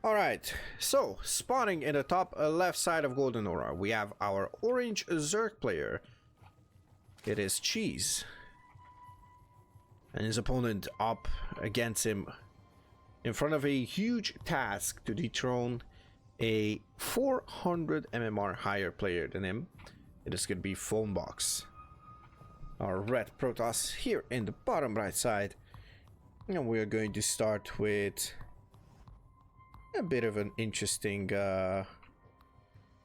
Alright, so spawning in the top left side of Golden Aura, we have our orange Zerg player. It is Cheeeeese. And his opponent up against him in front of a huge task to dethrone a 400 MMR higher player than him. It is going to be Phonebox, our red Protoss here in the bottom right side. And we're going to start with a bit of an interesting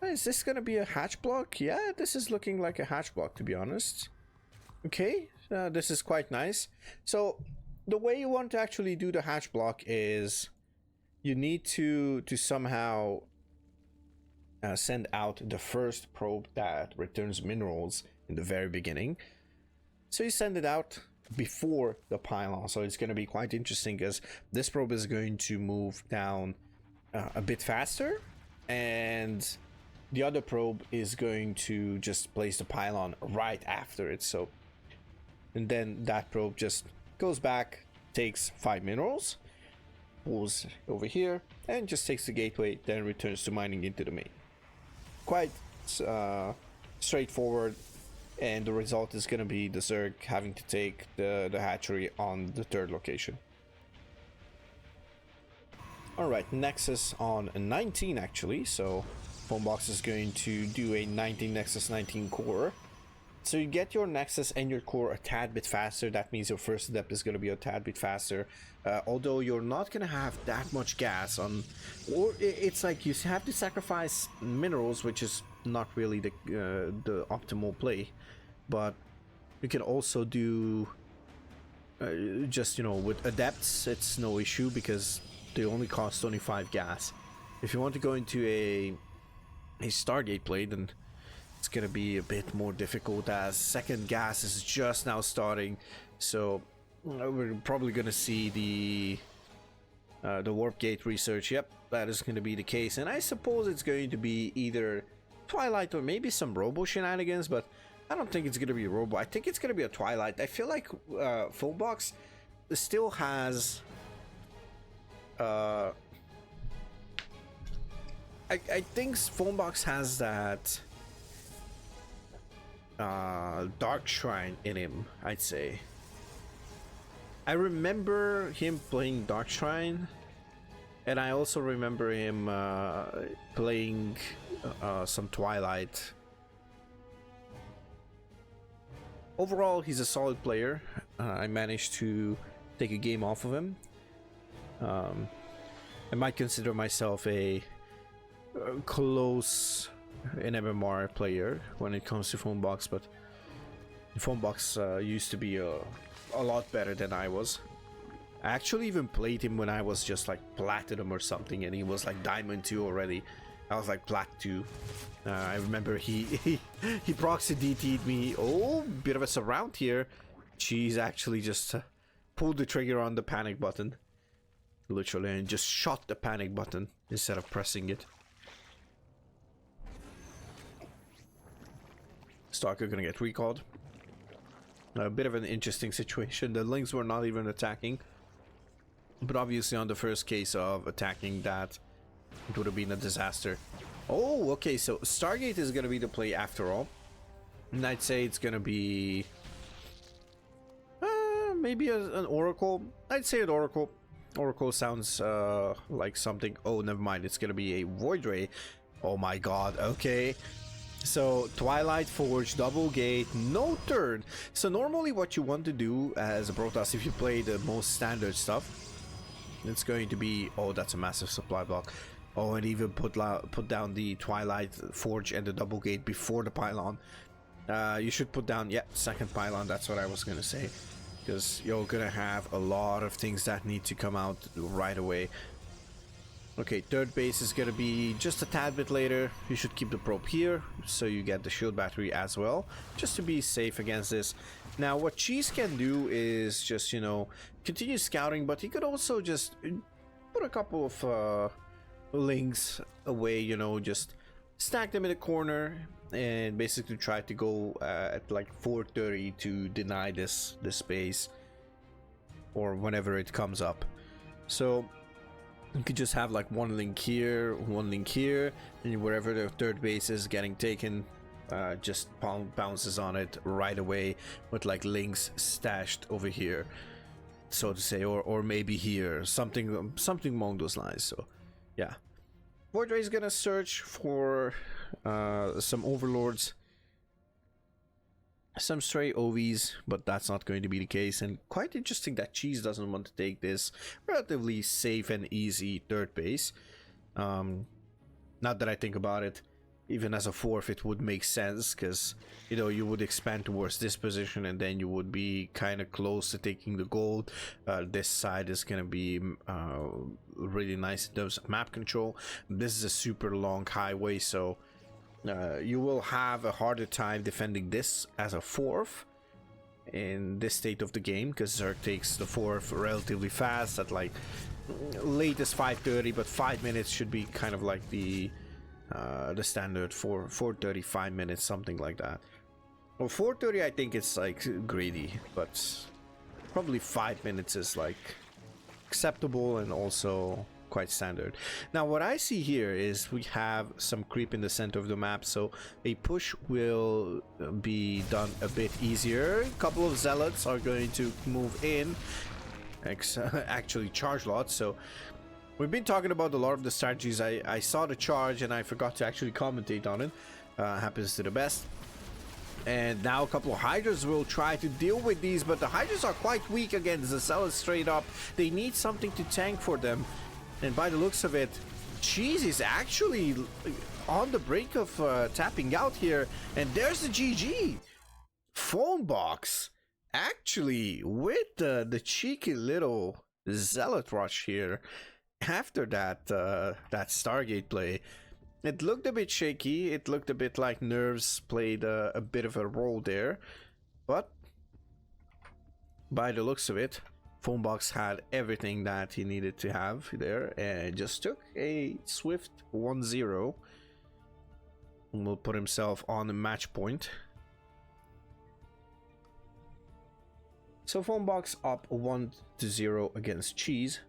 is this gonna be a hatch block? Yeah, this is looking like a hatch block, to be honest. Okay, this is quite nice. So the way you want to actually do the hatch block is you need to somehow send out the first probe that returns minerals in the very beginning. So you send it out before the pylon, so it's going to be quite interesting because this probe is going to move down a bit faster, and the other probe is going to just place the pylon right after it. So, and then that probe just goes back, takes 5 minerals, pulls over here, and just takes the gateway, then returns to mining into the main. Quite straightforward, and the result is going to be the Zerg having to take the hatchery on the 3rd location. Alright, Nexus on 19 actually, so Phonebox is going to do a 19 Nexus 19 core. So you get your Nexus and your core a tad bit faster. That means your first adept is going to be a tad bit faster. Although you're not going to have that much gas on, or it's like you have to sacrifice minerals, which is not really the optimal play. But you can also do just, you know, with adepts, it's no issue because they only cost 25 gas. If you want to go into a Stargate play, then it's gonna be a bit more difficult as second gas is just now starting. So we're probably gonna see the warp gate research. Yep, that is gonna be the case, and I suppose it's going to be either Twilight or maybe some Robo shenanigans, but I don't think it's gonna be a Robo. I think it's gonna be a Twilight. I feel like Phonebox still has I think Phonebox has that Dark Shrine in him, I'd say. I remember him playing Dark Shrine, and I also remember him playing some Twilight. Overall, he's a solid player. I managed to take a game off of him. I might consider myself a close in MMR player when it comes to Phonebox, but Phonebox used to be a lot better than I was. I actually even played him when I was just like Platinum or something, and he was like Diamond 2 already. I was like Plat 2. I remember he proxy DT'd me. Oh, bit of a surround here. Cheeeeese actually just pulled the trigger on the panic button. Literally, and just shot the panic button instead of pressing it. Stalker gonna get recalled. A bit of an interesting situation. The Lynx were not even attacking, but obviously on the first case of attacking that, it would have been a disaster. Oh, okay, so Stargate is gonna be the play after all, and I'd say it's gonna be maybe an Oracle. I'd say an Oracle. Oracle sounds like something. Oh, never mind, it's gonna be a Void Ray. Oh my god, okay. So Twilight Forge, double gate, no turn. So normally what you want to do as a Protoss, if you play the most standard stuff, it's going to be, oh, that's a massive supply block. Oh, and even put down the Twilight Forge and the double gate before the pylon. You should put down, yeah, second pylon, that's what I was gonna say, because you're gonna have a lot of things that need to come out right away. Okay, third base is gonna be just a tad bit later. You should keep the probe here so you get the shield battery as well, just to be safe against this. Now what Cheeeeese can do is just, you know, continue scouting, but he could also just put a couple of links away, you know, just stack them in a corner and basically try to go at like 4:30 to deny this space or whenever it comes up. So You could just have like one link here, and wherever the third base is getting taken, just bounces on it right away with like links stashed over here, so to say, or maybe here, something along those lines. So yeah, Void Ray is gonna search for some overlords, some stray OVs, but that's not going to be the case. And quite interesting that Cheese doesn't want to take this relatively safe and easy third base. Not that I think about it, even as a fourth it would make sense, because you know, you would expand towards this position and then you would be kind of close to taking the gold. This side is going to be really nice in terms of map control. This is a super long highway, so you will have a harder time defending this as a fourth in this state of the game, because Zerg takes the fourth relatively fast at like latest 5:30, but 5 minutes should be kind of like the standard for 4:30, 5 minutes, something like that. Well, 4:30 I think it's like greedy, but probably 5 minutes is like acceptable and also quite standard. Now what I see here is we have some creep in the center of the map, so a push will be done a bit easier. A couple of zealots are going to move in, actually charge lots. So we've been talking about a lot of the strategies. I saw the charge and I forgot to actually commentate on it. Happens to the best. And now a couple of Hydras will try to deal with these, but the Hydras are quite weak against the zealots straight up. They need something to tank for them. And by the looks of it, Cheese is actually on the brink of tapping out here. And there's the GG. Phonebox actually with the cheeky little zealot rush here after that that Stargate play. It looked a bit shaky. It looked a bit like nerves played a bit of a role there. But by the looks of it, Phonebox had everything that he needed to have there and just took a swift 1-0 and will put himself on the match point. So Phonebox up 1-0 against Cheese.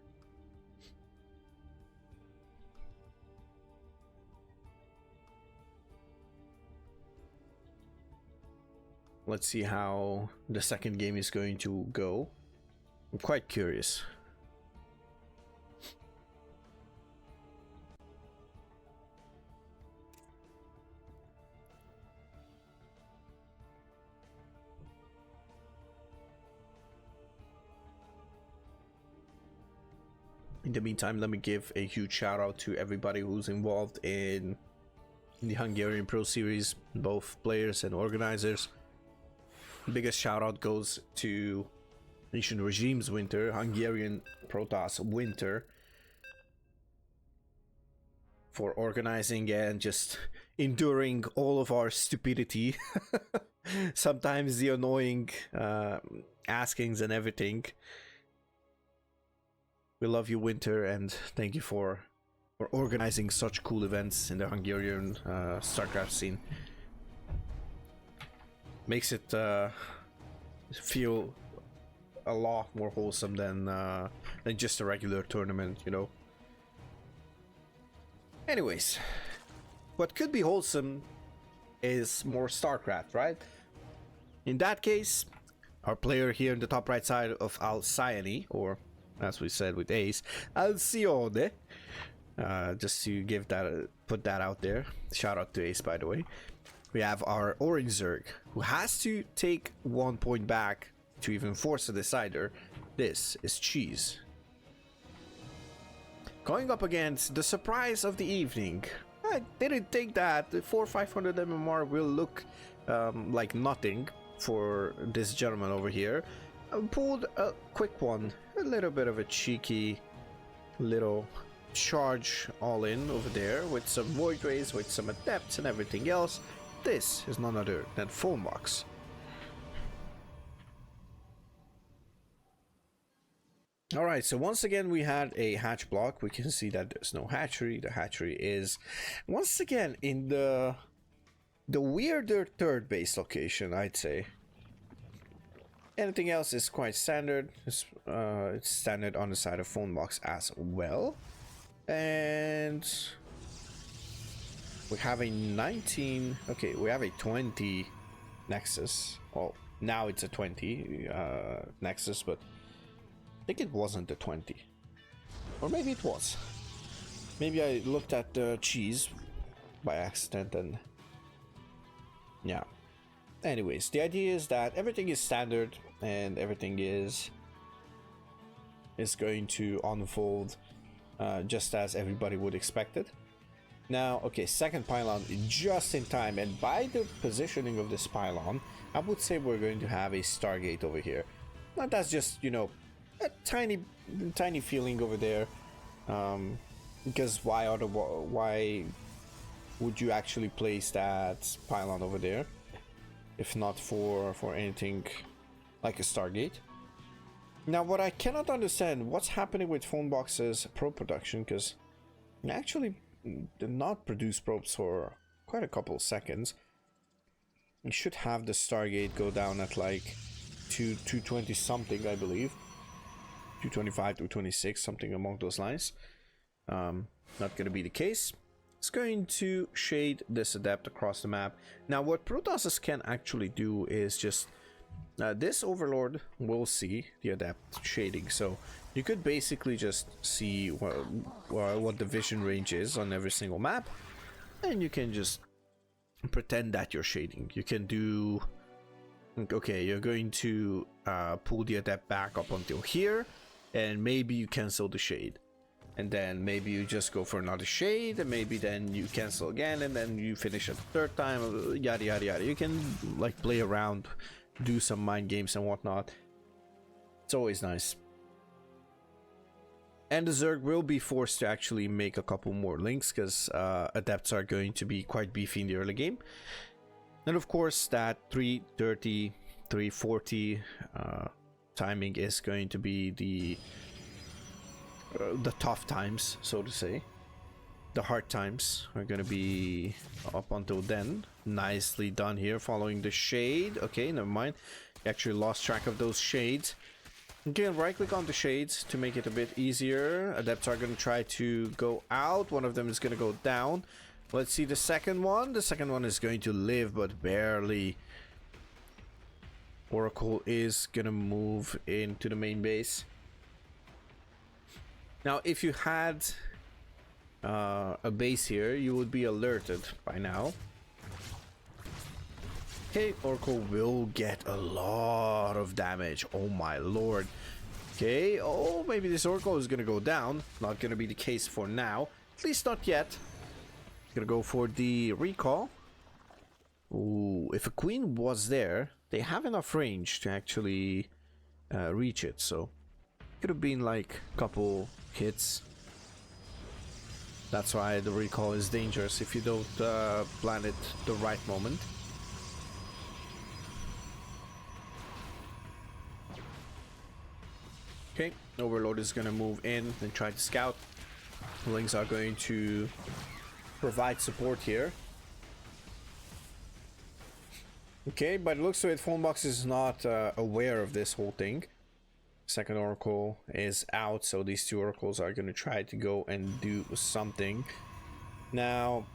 Let's see how the second game is going to go. I'm quite curious. In the meantime, let me give a huge shout out to everybody who's involved in the Hungarian Pro Series, both players and organizers. Biggest shout out goes to Nation Regimes Winter, Hungarian Protoss Winter, for organizing and just enduring all of our stupidity. Sometimes the annoying askings and everything. We love you, Winter, and thank you for organizing such cool events in the Hungarian Starcraft scene. Makes it feel a lot more wholesome than just a regular tournament, you know. Anyways, what could be wholesome is more StarCraft, right? In that case, our player here in the top right side of Alcyone, or as we said with Ace, Alcyone, just to give that put that out there. Shout out to Ace, by the way. We have our Orange Zerg, who has to take 1 point back to even force a decider. This is Cheese. Going up against the surprise of the evening. I didn't think that the 400-500 MMR will look like nothing for this gentleman over here. Pulled a quick one, a little bit of a cheeky little charge all in over there with some Void Rays, with some Adepts and everything else. This is none other than Phonebox. Alright, so once again we had a hatch block. We can see that there's no hatchery. The hatchery is once again in the weirder third base location, I'd say. Anything else is quite standard. It's standard on the side of Phonebox as well. And we have a 19. Okay, we have a 20 Nexus. Well, now it's a 20 Nexus, but I think it wasn't a 20. Or maybe it was. Maybe I looked at the cheese by accident and yeah. Anyways, the idea is that everything is standard and everything is going to unfold just as everybody would expect it. Now, okay, second pylon just in time, and by the positioning of this pylon, I would say we're going to have a Stargate over here. Now that's just, you know, a tiny feeling over there. Because why would you actually place that pylon over there if not for anything like a Stargate? Now, what I cannot understand, what's happening with Phonebox's probe production, because I actually did not produce probes for quite a couple of seconds. We should have the Stargate go down at like 220 something, I believe. 225, 226, something along those lines. Not going to be the case. It's going to shade this adept across the map. Now, what Protosses can actually do is just this Overlord will see the adept shading, so you could basically just see what the vision range is on every single map, and you can just pretend that you're shading. You can do, okay, you're going to pull the adept back up until here, and maybe you cancel the shade, and then maybe you just go for another shade, and maybe then you cancel again, and then you finish it the third time, yada yada yada. You can like play around, do some mind games and whatnot. It's always nice. And the Zerg will be forced to actually make a couple more links because adepts are going to be quite beefy in the early game. And of course that 330, 340 timing is going to be the tough times, so to say. The hard times are going to be up until then. Nicely done here, following the shade. Okay, never mind. Actually lost track of those shades. Again, right click on the shades to make it a bit easier. Adepts are going to try to go out. One of them is going to go down. Let's see the second one. The second one is going to live, but barely. Oracle is going to move into the main base. Now, if you had a base here, you would be alerted by now. Okay, Oracle will get a lot of damage. Oh my lord. Okay, oh, maybe this Oracle is gonna go down. Not gonna be the case for now. At least not yet. Gonna go for the recall. Ooh, if a queen was there, they have enough range to actually reach it. So, could have been like a couple hits. That's why the recall is dangerous if you don't plan it the right moment. Okay, Overlord is going to move in and try to scout. Lings are going to provide support here. Okay, but it looks to it Phonebox is not aware of this whole thing. Second Oracle is out, so these two Oracles are going to try to go and do something. Now,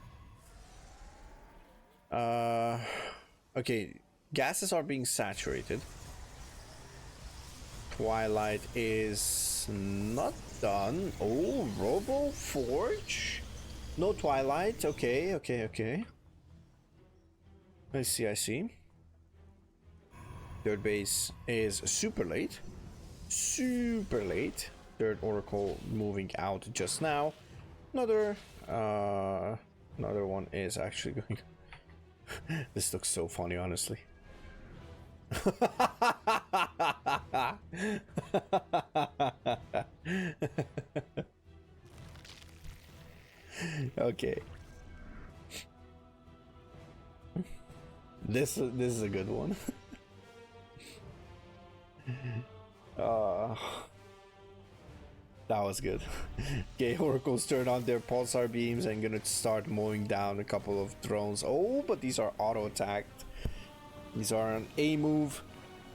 okay, gases are being saturated. Twilight is not done. Oh, Robo Forge? No Twilight. Okay, okay, okay. I see, I see. Third base is super late. Super late. Third Oracle moving out just now. Another one is actually going. This looks so funny, honestly. Okay. This is a good one. That was good. Okay, Oracles turn on their pulsar beams and gonna start mowing down a couple of drones. Oh, but these are auto attacked. These are an A move,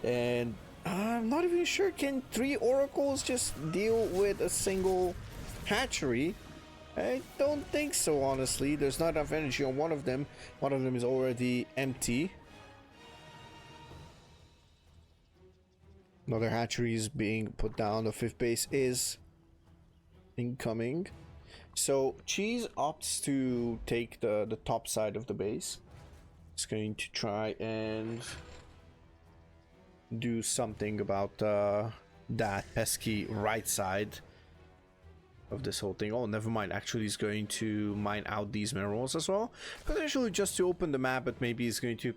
and I'm not even sure, can 3 Oracles just deal with a single hatchery? I don't think so, honestly. There's not enough energy on one of them. One of them is already empty. Another hatchery is being put down. The 5th base is incoming. So Cheese opts to take the top side of the base. It's going to try and do something about that pesky right side of this whole thing. Oh, never mind. Actually, he's going to mine out these minerals as well. Potentially just to open the map, but maybe he's going to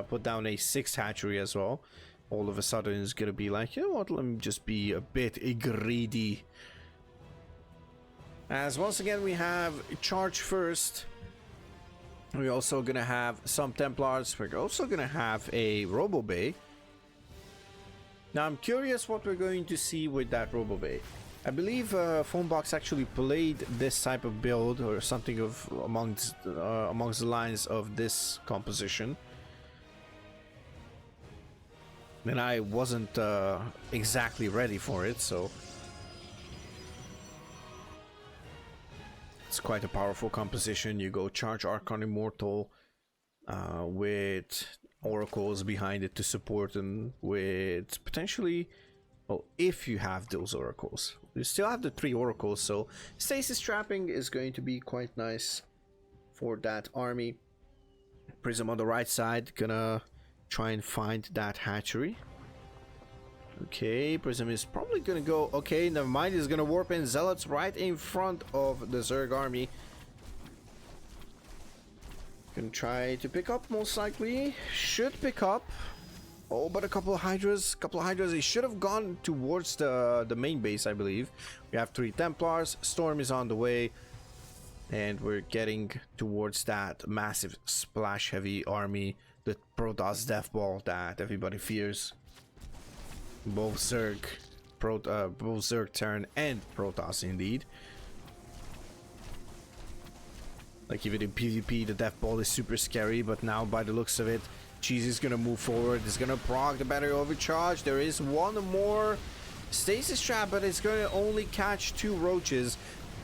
put down a 6th hatchery as well. All of a sudden, it's going to be like, you know what, let me just be a bit greedy. As once again, we have charge first. We're also going to have some Templars. We're also going to have a Robo Bay. Now, I'm curious what we're going to see with that Robo Bay. I believe Phonebox actually played this type of build or something of amongst the lines of this composition. And I wasn't exactly ready for it, so it's quite a powerful composition. You go charge Archon Immortal with oracles behind it to support them with potentially, well, if you have those oracles. You still have the 3 oracles, so stasis trapping is going to be quite nice for that army. Prism on the right side, gonna try and find that hatchery. Okay, Prism is probably gonna go. Okay, never mind. He's gonna warp in Zealots right in front of the Zerg army. Gonna try to pick up, most likely. Should pick up. Oh, but a couple of Hydras. He should have gone towards the main base, I believe. We have 3 Templars. Storm is on the way. And we're getting towards that massive splash heavy army. The Protoss Death Ball that everybody fears. Both Zerg Terran and Protoss indeed. Like even in PvP, the Death Ball is super scary, but now by the looks of it, Cheese is gonna move forward. He's gonna proc the battery overcharge. There is one more stasis trap, but it's gonna only catch 2 roaches.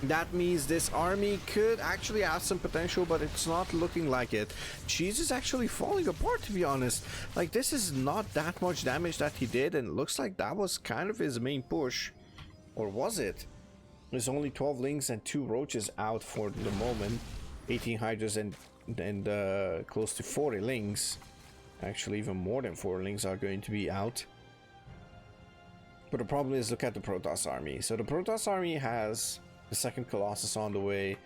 That means this army could actually have some potential, but it's not looking like it. Cheese is actually falling apart, to be honest. Like, this is not that much damage that he did, and it looks like that was kind of his main push. Or was it? There's only 12 lings and 2 roaches out for the moment. 18 hydras and close to 40 lings. Actually, even more than 4 lings are going to be out. But the problem is, look at the Protoss army. So the Protoss army has the 2nd Colossus on the way.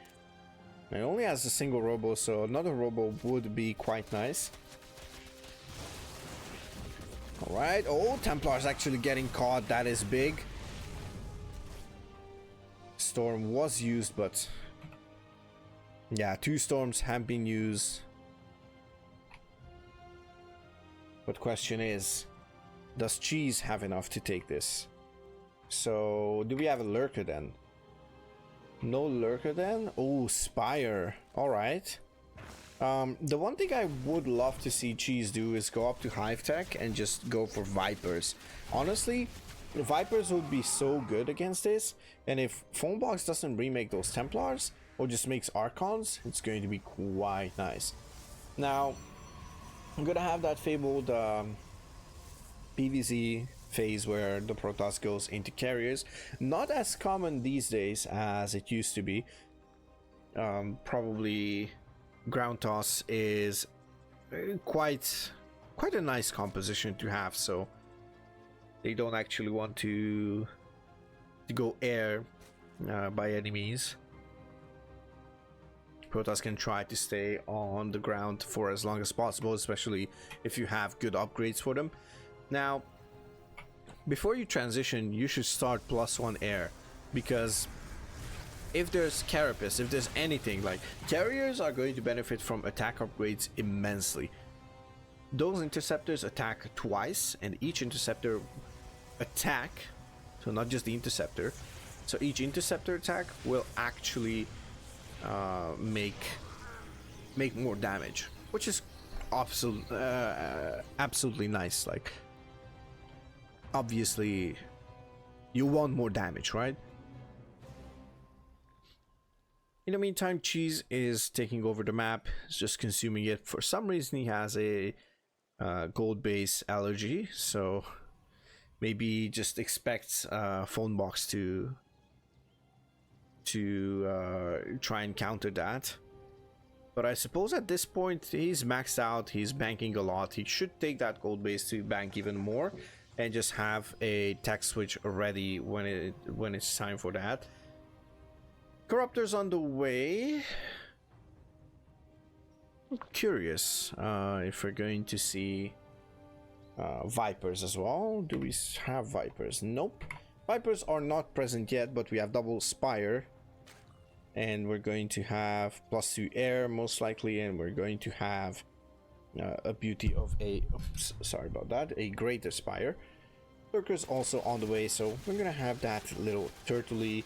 It only has a single Robo, so another Robo would be quite nice. Alright, oh, Templar's actually getting caught. That is big. Storm was used, but yeah, 2 storms have been used. But question is, does Cheese have enough to take this? So, do we have a Lurker then? No Lurker then? Oh, Spire. Alright. The one thing I would love to see Cheese do is go up to Hive Tech and just go for Vipers. Honestly, the Vipers would be so good against this. And if Phonebox doesn't remake those Templars, or just makes Archons, it's going to be quite nice. Now, I'm gonna have that fabled PvZ phase where the Protoss goes into carriers. Not as common these days as it used to be. Probably ground toss is quite a nice composition to have, so they don't actually want to go air by any means. Protoss can try to stay on the ground for as long as possible, especially if you have good upgrades for them. Now, before you transition, you should start +1 air, because if there's Carapace, if there's anything, like carriers are going to benefit from attack upgrades immensely. Those interceptors attack twice, and each interceptor attack, so not just the interceptor, so each interceptor attack will actually make more damage, which is absolutely nice. Like, obviously you want more damage, right? In the meantime, Cheese is taking over the map. He's just consuming it. For some reason, he has a gold base allergy, so maybe just expects Phonebox to try and counter that. But I suppose at this point he's maxed out, he's banking a lot. He should take that gold base to bank even more and just have a tech switch ready when it's time for that. Corruptor's on the way. I'm curious if we're going to see Vipers as well. Do we have Vipers? Nope. Vipers are not present yet, but we have double Spire. And we're going to have +2 air most likely, and we're going to have a beauty of a, oops, sorry about that, a greater Spire. Lurker's also on the way, so we're gonna have that little turtley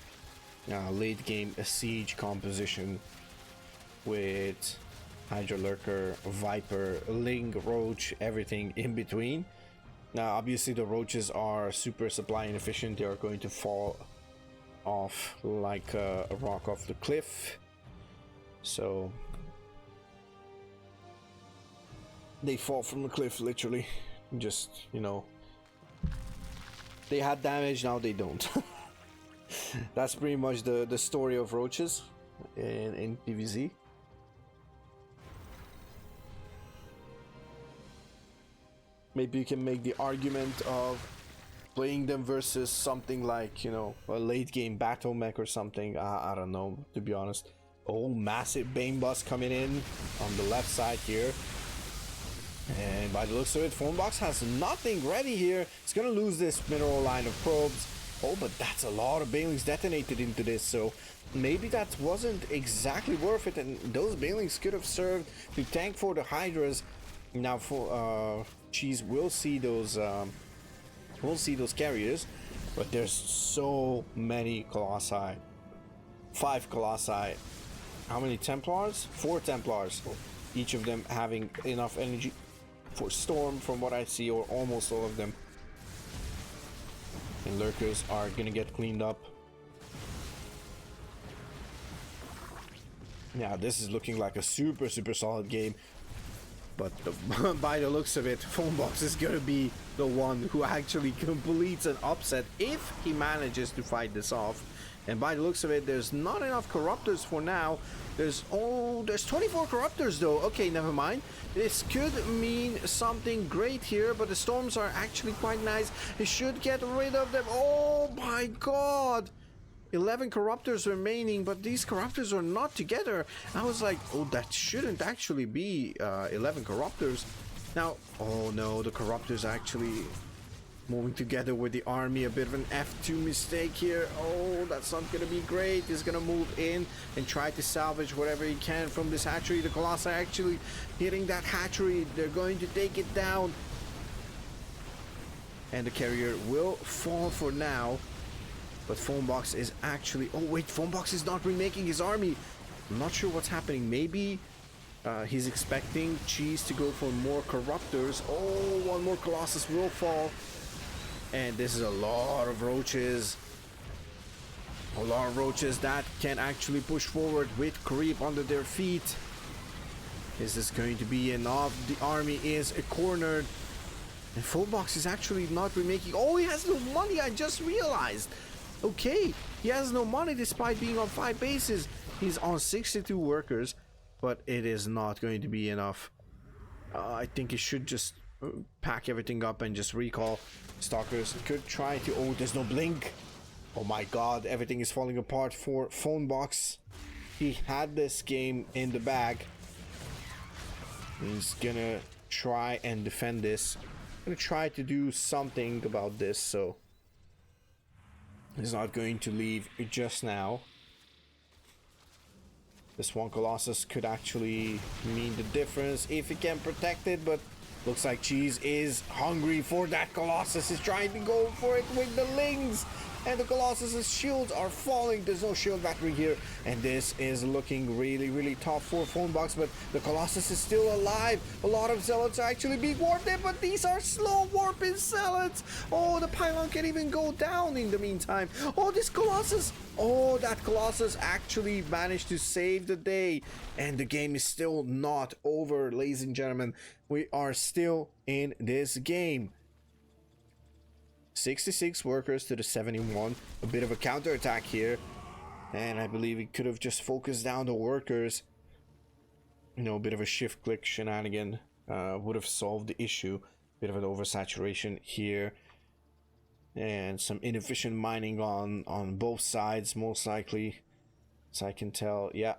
late game siege composition with Hydra Lurker, Viper, Ling, Roach, everything in between. Now obviously the Roaches are super supply inefficient. They are going to fall off like a rock off the cliff, so they fall from the cliff literally. Just, you know, they had damage, now they don't. That's pretty much the story of Roaches in PvZ. Maybe you can make the argument of playing them versus something like, you know, a late game battle mech or something. I don't know, to be honest. Oh, massive Bane Bus coming in on the left side here. And by the looks of it, Phonebox has nothing ready here. It's gonna lose this mineral line of probes. Oh, but that's a lot of Banelings detonated into this, so maybe that wasn't exactly worth it, and those Banelings could have served to tank for the Hydras. Now for Cheese will see those carriers, but there's so many Colossi. 5 Colossi. How many Templars? 4 Templars. Each of them having enough energy for Storm from what I see, or almost all of them. And Lurkers are gonna get cleaned up. Yeah, this is looking like a super solid game. But by the looks of it, Phonebox is gonna be the one who actually completes an upset if he manages to fight this off. And by the looks of it, there's not enough Corruptors for now. There's 24 Corruptors though. Okay, never mind. This could mean something great here, but the Storms are actually quite nice. He should get rid of them. Oh my god! 11 Corruptors remaining, but these Corruptors are not together. I was like, oh, that shouldn't actually be 11 Corruptors. Now, oh no, the Corruptors actually moving together with the army. A bit of an F2 mistake here. Oh, that's not gonna be great. He's gonna move in and try to salvage whatever he can from this hatchery. The Colossi actually hitting that hatchery. They're going to take it down. And the carrier will fall for now. But Phonebox is actually... Oh wait, Phonebox is not remaking his army. I'm not sure what's happening. Maybe he's expecting Cheese to go for more Corruptors. Oh, one more Colossus will fall. And this is a lot of Roaches. A lot of Roaches that can actually push forward with creep under their feet. Is this going to be enough? The army is cornered. And Phonebox is actually not remaking... Oh, he has no money, I just realized. Okay, he has no money despite being on 5 bases. He's on 62 workers, but it is not going to be enough. I think he should just pack everything up and just recall. Stalkers could try to... Oh, there's no blink. Oh my god, everything is falling apart for Phonebox. He had this game in the bag. He's gonna try and defend this. Gonna try to do something about this, so he's not going to leave just now. This one Colossus could actually mean the difference if he can protect it, but looks like Cheese is hungry for that Colossus. He's trying to go for it with the Lings. and the Colossus's shields are falling. There's no shield battery here, and this is looking really tough for Phonebox, but the Colossus is still alive. A lot of Zealots are actually being warped in, but these are slow warping Zealots. Oh, the pylon can even go down in the meantime. Oh, this Colossus. Oh, that Colossus actually managed to save the day, and the game is still not over, ladies and gentlemen. We are still in this game. 66 workers to the 71. A bit of a counterattack here, and I believe he could have just focused down the workers. You know, a bit of a shift click shenanigan would have solved the issue. Bit of an oversaturation here, and some inefficient mining on both sides, most likely, as I can tell. Yeah,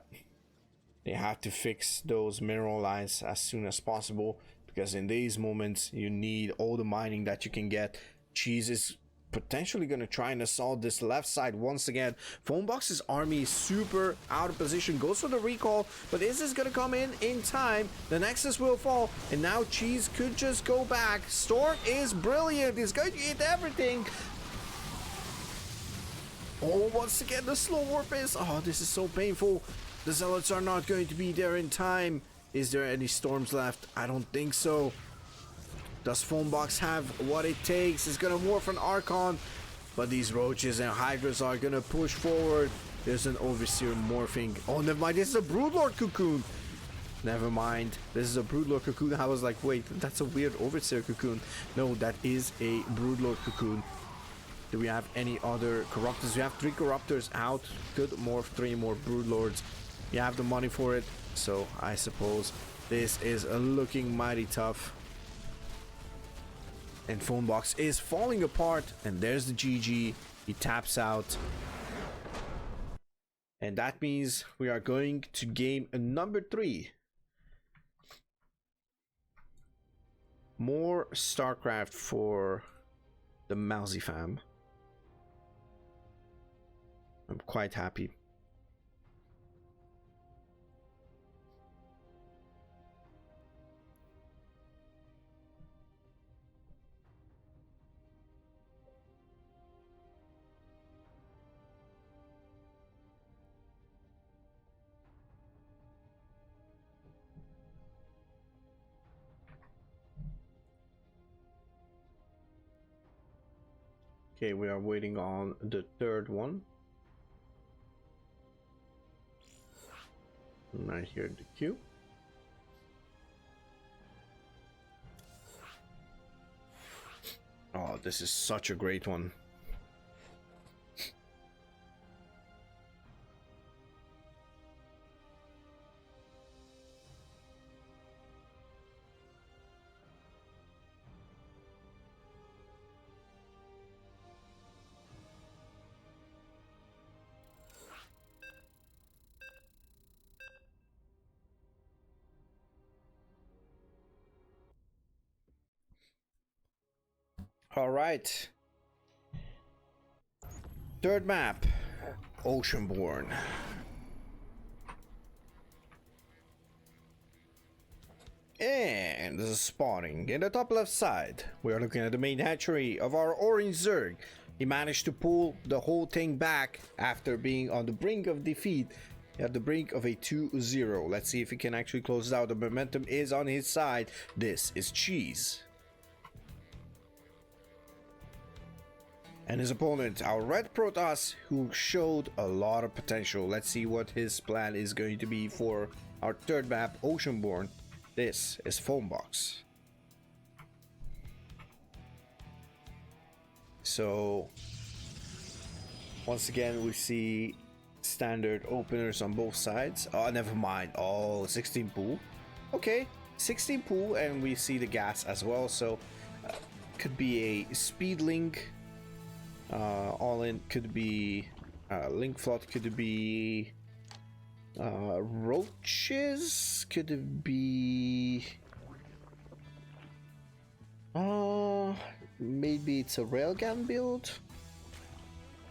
they have to fix those mineral lines as soon as possible, because in these moments you need all the mining that you can get. Cheese is potentially going to try and assault this left side once again. Phonebox's army is super out of position, goes for the recall, but is this going to come in time? The Nexus will fall, and now Cheese could just go back. Storm is brilliant, he's going to hit everything. Oh, once again the slow warp is, oh, this is so painful. The Zealots are not going to be there in time. Is there any storms left? I don't think so. Does Phonebox have what it takes? It's gonna morph an Archon, but these Roaches and Hydras are gonna push forward. There's an Overseer morphing. Oh, never mind, this is a Broodlord Cocoon. Never mind, this is a Broodlord Cocoon. I was like, wait, that's a weird Overseer Cocoon. No, that is a Broodlord Cocoon. Do we have any other Corruptors? We have 3 Corruptors out. Could morph 3 more Broodlords. You have the money for it, so I suppose this is looking mighty tough. And Phonebox is falling apart, and there's the GG. He taps out, and that means we are going to game number 3. More Starcraft for the Mauzy fam. I'm quite happy. Okay, we are waiting on the third one. Right here in the queue. Oh, this is such a great one. All right. Third map, Oceanborn. And this is spawning in the top left side. We are looking at the main hatchery of our orange Zerg. He managed to pull the whole thing back after being on the brink of defeat, at the brink of a 2-0. Let's see if he can actually close it out. The momentum is on his side. This is Cheese. And his opponent, our Red Protoss, who showed a lot of potential. Let's see what his plan is going to be for our third map, Oceanborn. This is Phonebox. So, once again, we see standard openers on both sides. Oh, never mind. Oh, 16 pool. Okay, 16 pool, and we see the gas as well. So, could be a speed link. All in could be link flood, could be roaches, could it be maybe it's a railgun build.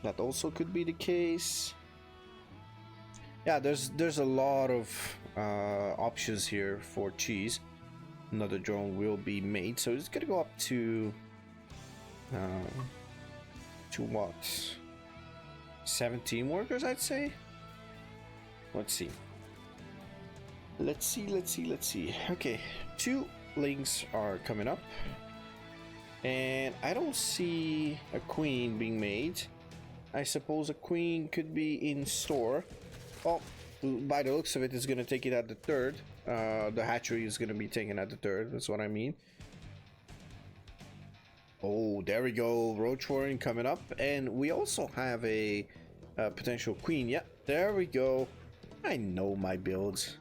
That also could be the case. Yeah, there's a lot of options here for Cheese. Another drone will be made, so it's gonna go up to what? 17 workers, I'd say. Let's see. Let's see. Okay, 2 links are coming up. And I don't see a queen being made. I suppose a queen could be in store. Oh, by the looks of it, it's going to take it at the 3rd. The hatchery is going to be taken at the 3rd. That's what I mean. Oh, there we go. Roach warren coming up. And we also have a potential queen. Yeah, there we go. I know my builds.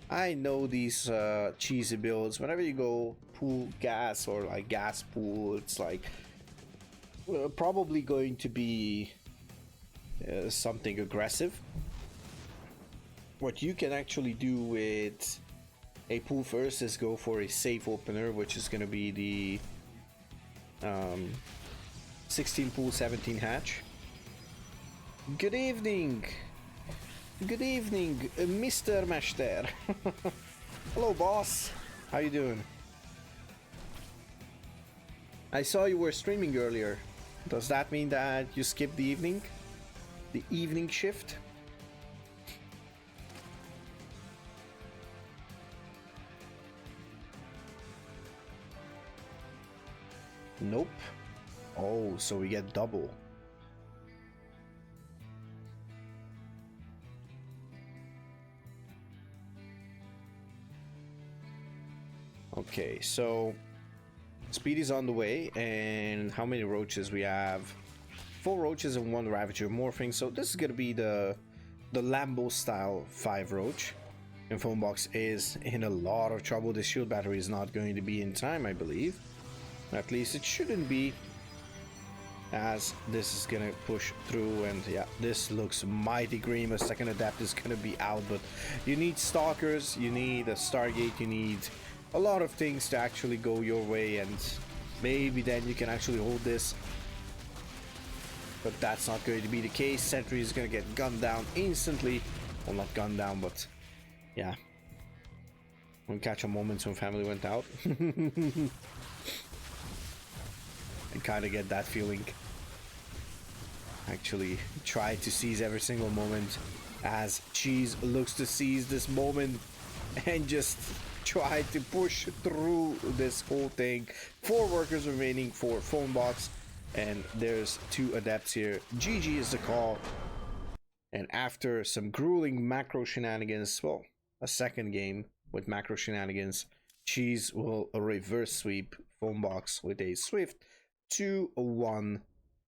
I know these cheesy builds. Whenever you go pool gas or like gas pool, it's like probably going to be something aggressive. What you can actually do with a pool first is go for a safe opener, which is going to be the 16 pool 17 hatch. Good evening, Mr. Master. Hello, boss. How you doing? I saw you were streaming earlier. Does that mean that you skipped the evening? The evening shift? Nope. Oh, so we get double. Okay, so speed is on the way, and how many roaches we have? 4 roaches and 1 ravager morphing, so this is gonna be the Lambo style 5 roach. And Phonebox is in a lot of trouble. The shield battery is not going to be in time, I believe. At least it shouldn't be, as this is gonna push through. And yeah, this looks mighty green. A second adapt is gonna be out, but you need stalkers, you need a Stargate, you need a lot of things to actually go your way, and maybe then you can actually hold this. But that's not going to be the case. Sentry is gonna get gunned down instantly. Well, not gunned down, but yeah. When catch a moment when family went out. I kind of get that feeling. Actually try to seize every single moment, as Cheese looks to seize this moment and just try to push through this whole thing. 4 workers remaining for Phonebox, and there's 2 adepts here. GG is the call. And after some grueling macro shenanigans, well, a second game with macro shenanigans, Cheese will reverse sweep Phonebox with a swift 2-1